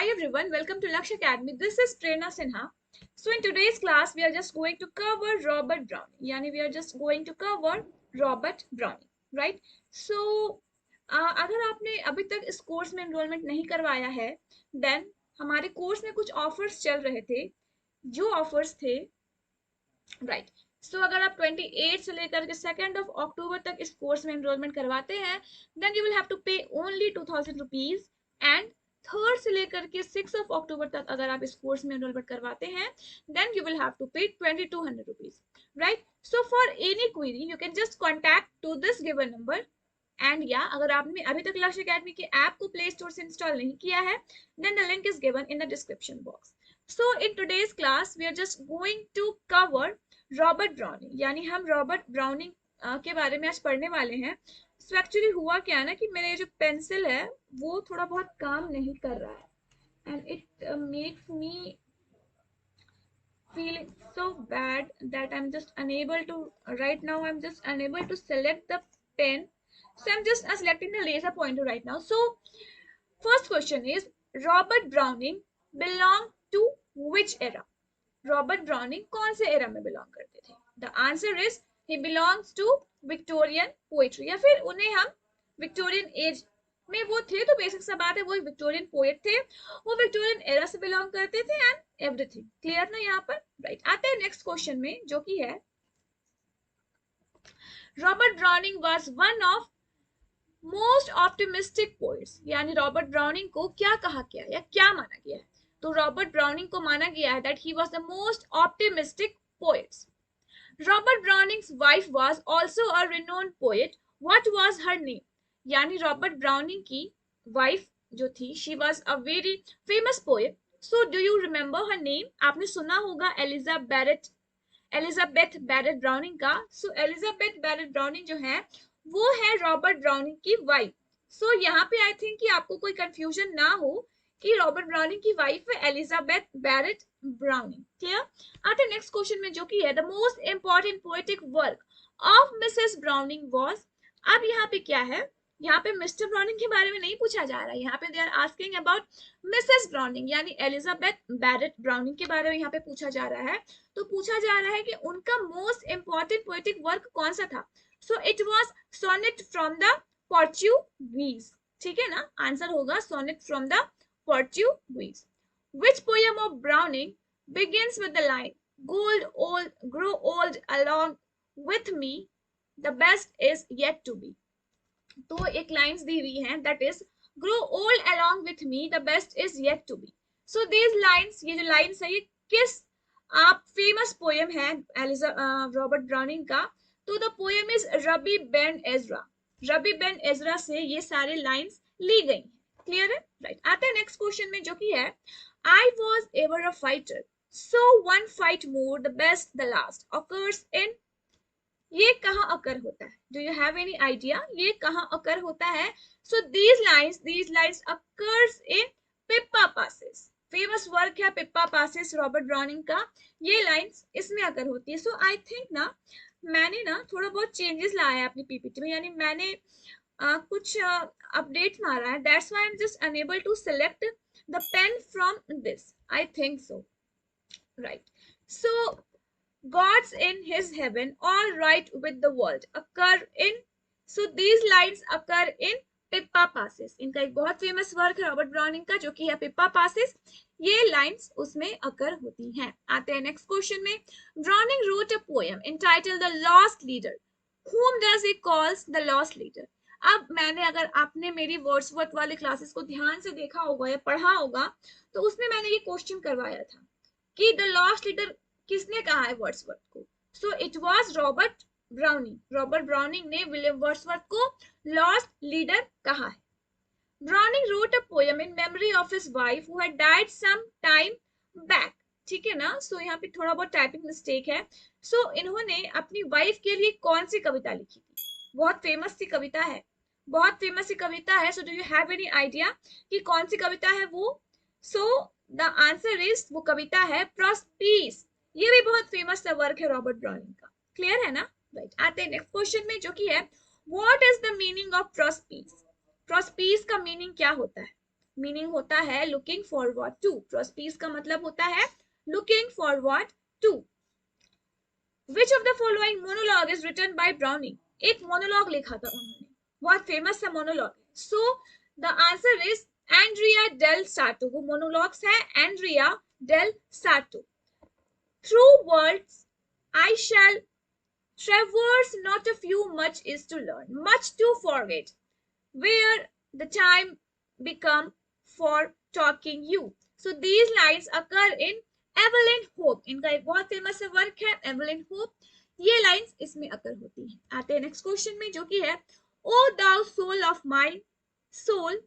everyone, welcome to Lakshya Academy. This is Prerna Sinha. So in today's class, we are just going to cover Robert Browning. Yani we are just going to cover Robert Browning, right? So अगर आपने अभी तक इस course में enrolment नहीं करवाया है, then हमारे कोर्स में कुछ ऑफर्स चल रहे थे, जो ऑफर्स थे, राइट सो अगर आप 28 से लेकर के 2 अक्टूबर तक इस कोर्स में एनरोलमेंट करवाते हैं, then you will have to pay only 2000 rupees and 3 से लेकर के 6 अक्टूबर तक अगर आप इस कोर्स में एनरोलमेंट करवाते हैं, then you will have to pay 2200 rupees, right? So for any query you can just contact to this given number and या अगर आपने अभी तक लक्ष्य अकेडमी के ऐप को प्ले स्टोर से इंस्टॉल नहीं किया है, then the link is given in the description box. So in today's class we are just going to cover Robert Browning, यानी हम रॉबर्ट ब्राउनिंग के बारे में आज पढ़ने वाले हैं. सो एक्चुअली हुआ क्या है ना कि मेरे जो पेंसिल है वो थोड़ा बहुत काम नहीं कर रहा है and it makes me feeling so bad that I'm just unable to right now I'm just unable to select the pen, so I'm just selecting the laser pointer right now. So first question is, Robert Browning belonged to which era? Robert Browning कौन से era में belong करते थे? The answer is he belongs to Victorian poetry, या फिर उन्हें हम Victorian age में वो थे, तो बेसिक सा बात है वो विक्टोरियन पोएट थे, वो विक्टोरियन एरा से बिलोंग करते थे एंड एवरीथिंग क्लियर ना यहाँ पर, राइट? आते हैं नेक्स्ट क्वेश्चन में जो कि है, Robert browning was one of most optimistic poets, यानी रॉबर्ट ब्राउनिंग को क्या कहा गया या क्या माना गया है? तो रॉबर्ट ब्राउनिंग को माना गया है that he was the most optimistic poets. Robert Brownings wife was also a renowned poet. What was her name? यानी रॉबर्ट ब्राउनिंग की वाइफ जो थी, she was a very famous poet. So do you remember her name? आपने सुना होगा Elizabeth Barrett browning का. सो Elizabeth Barrett browning जो है वो है रॉबर्ट ब्राउनिंग की वाइफ. सो यहाँ पे आई थिंक कि आपको कोई कंफ्यूजन ना हो कि रॉबर्ट ब्राउनिंग की वाइफ है एलिजाबेथ बैरेट ब्राउनिंग. क्लियर? आते नेक्स्ट क्वेश्चन में जो कि है, the most important poetic work of Mrs browning was. अब यहाँ पे क्या है, यहाँ पे मिस्टर ब्राउनिंग के बारे में नहीं पूछा जा रहा है, यहाँ पे they are asking about Mrs Browning यानी एलिजाबेथ बैरेट ब्राउनिंग के बारे में यहाँ पे पूछा जा रहा है. तो पूछा जा रहा है कि उनका मोस्ट इंपॉर्टेंट पोएटिक वर्क कौन सा था. So it was sonnet from the Portuguese. ठीक है ना, आंसर होगा sonnet from the Portuguese. Which poem of Browning begins with the line, grow old along with me, the best is yet to be? तो एक lines दी हुई हैं, that is, grow old along with me, the best is yet to be. So these lines, ये जो lines है, ये किस आप फेमस पोएम है रॉबर्ट ब्राउनिंग का? तो the poem is rabi Ben Ezra. Rabi Ben Ezra से ये सारे लाइन्स ली गई. क्लियर है, राइट? आते हैं नेक्स्ट क्वेश्चन में जो कि है, I was ever a fighter so one fight more the best the last occurs in. ये कहाँ अकर होता है? Do you have any idea ये कहाँ अकर होता है? सो these lines occurs in Pippa passes. Famous work है पिप्पा पासेस रॉबर्ट ब्राउनिंग का, ये लाइन्स इसमें अकर होती है. सो आई थिंक ना मैंने ना थोड़ा बहुत चेंजेस लाया है अपनी पीपीटी में, यानी मैंने कुछ अपडेट मारा है. That's why I am just unable to select the pen from this. I think so, right? So gods in his heaven all right with the world occur in. so these lines occur in Pippa passes. इनका एक बहुत famous work है Robert browning का जो कि है Pippa passes. ये lines उसमें अकर होती हैं. आते हैं नेक्स्ट क्वेश्चन में, browning wrote a poem entitled the lost leader. whom does he calls the lost leader? अब मैंने, अगर आपने मेरी वर्ड्सवर्थ वाले क्लासेस को ध्यान से देखा होगा या पढ़ा होगा, तो उसमें मैंने ये क्वेश्चन करवाया था कि द लॉस्ट लीडर किसने कहा है वर्ड्सवर्थ को? So it was Robert Browning. Robert Browning ने विलियम वर्ड्सवर्थ को लॉस्ट लीडर कहा है. Browning wrote a poem in memory of his wife who had died some time back. ठीक है ना, सो यहाँ पे थोड़ा बहुत टाइपिंग मिस्टेक है. सो इन्होंने अपनी वाइफ के लिए कौन सी कविता लिखी थी? बहुत फेमस सी कविता है, बहुत फेमस सी कविता है. सो do you have any idea कि कौन सी कविता है वो? सो द आंसर इज, वो कविता है प्रोस्पीस. ये भी बहुत फेमस सा वर्क है रॉबर्ट ब्राउनिंग का. क्लियर है ना, राइट? आते हैं नेक्स्ट क्वेश्चन में जो कि है, what is the meaning of Prospice? Prospice का मीनिंग क्या होता है? मीनिंग होता है लुकिंग फॉरवर्ड टू, प्रोस्पीस का मतलब होता है looking forward to. Which of the following monologue is written by Browning, एक मोनोलॉग लिखा था उन्होंने, बहुत फेमस सा मोनोलॉग है। So the answer is Andrea del Sarto, वो मोनोलॉग्स है Andrea del Sarto. Through words I shall traverse, not a few, much is to learn, much to forget, where the time become for talking you. So these lines occur in Evelyn Hope, इनका एक बहुत famous work है Evelyn Hope, ये lines इसमें अकर होती हैं। आते हैं नेक्स्ट क्वेश्चन में जो कि है O thou soul of my soul,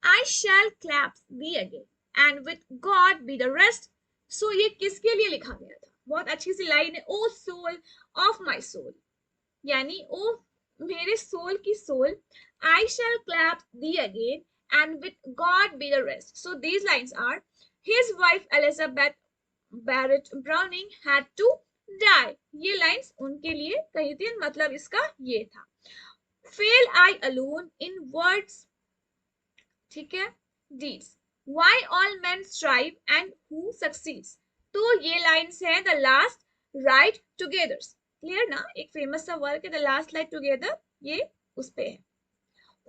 I shall clap thee again, and with God be the rest. So ये किसके लिए लिखा गया था? बहुत अच्छी सी लाइन है, O soul of my soul, यानी ओ मेरे सोल की soul, I shall clasp thee again and with God be the rest. So these lines are his wife Elizabeth Barrett Browning had to die, ये lines उनके लिए कही थी, मतलब इसका ये था. Fail I alone in words, ठीक है, deeds, why all men strive and who succeeds. तो ये लाइन्स है the last right together, clear ना, एक फेमस सा वर्क है द लास्ट राइट टुगेदर, ये उस पे है.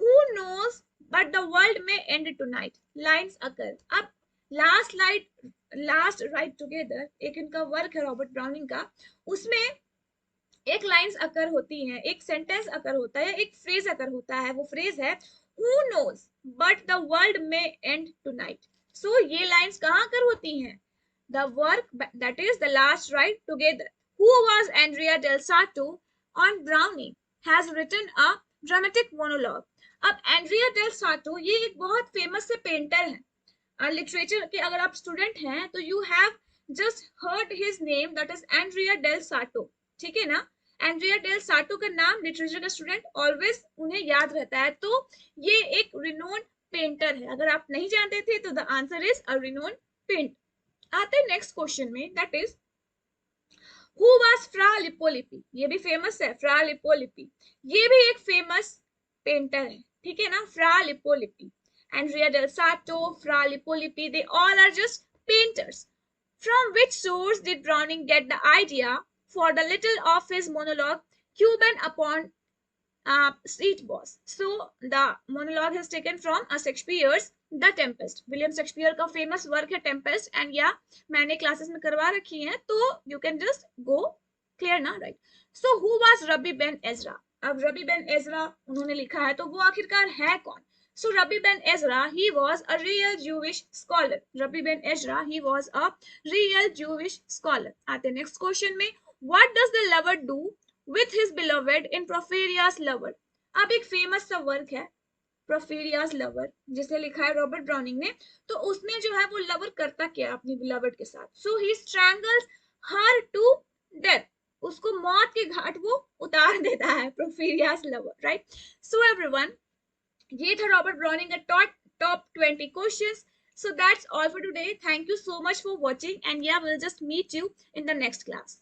Who knows but the world में एंड टुनाइट, लाइन्स अकर. अब लास्ट राइट टुगेदर एक इनका वर्क है रॉबर्ट ब्राउनिंग का, उसमें एक लाइन्स अकर होती है, एक सेंटेंस अकर होता है, एक फ्रेज अकर होता है, वो फ्रेज है who knows but the world may end tonight. So ये लाइन्स कहाँ अकर होती हैं? The work that is the last ride together. Who was Andrea del Sarto on Browning has written a dramatic monologue. अब Andrea del सार्टो ये एक बहुत famous से painter है, लिटरेचर के अगर आप स्टूडेंट हैं तो you have just heard his name, that is Andrea del Sarto, ठीक है ना. एंड्रिया डेल सार्टो का नाम लिटरेचर का स्टूडेंट ऑलवेज उन्हें याद रहता है. तो ये एक रिनोन पेंटर है, अगर आप नहीं जानते थे तो the answer is a renowned paint. आते हैं नेक्स्ट क्वेश्चन में, that is who was Fra Lippo Lippi, ये भी फेमस है फ्रा लिपोलिपि, ये भी एक फेमस पेंटर है, ठीक है ना. Fra Lippo Lippi, Andrea del Sarto, Fra Lippo Lippi, they all are just painters. From which source did Browning get the idea for the little of his monologue Cuban upon street boss? So the monologue is taken from Shakespeare's The Tempest. William Shakespeare का famous work है Tempest, and या मैंने classes में करवा रखी है, तो you can just go, clear ना, right. So who was Rabbi Ben Ezra. अब रबी बेन एजरा उन्होंने लिखा है, तो वो आखिरकार है कौन? So Rabbi Ben Ezra, he was a real Jewish scholar. Rabbi Ben Ezra, he was a real Jewish scholar. आते नेक्स्ट क्वेश्चन में, what does the lover do with his beloved in Porphyria's lover? अब एक famous सा work है Porphyria's lover, जिसे लिखा है Robert Browning ने, तो उसमें जो है वो लवर करता क्या अपनी बिलवर्ड के साथ? So he strangles her to death, उसको मौत के घाट वो उतार देता है, Porphyria's lover, right? So everyone, ये था रॉबर्ट ब्राउनिंग का top 20 questions. So that's all for today. Thank you so much for watching, and yeah, we'll just meet you in the next class.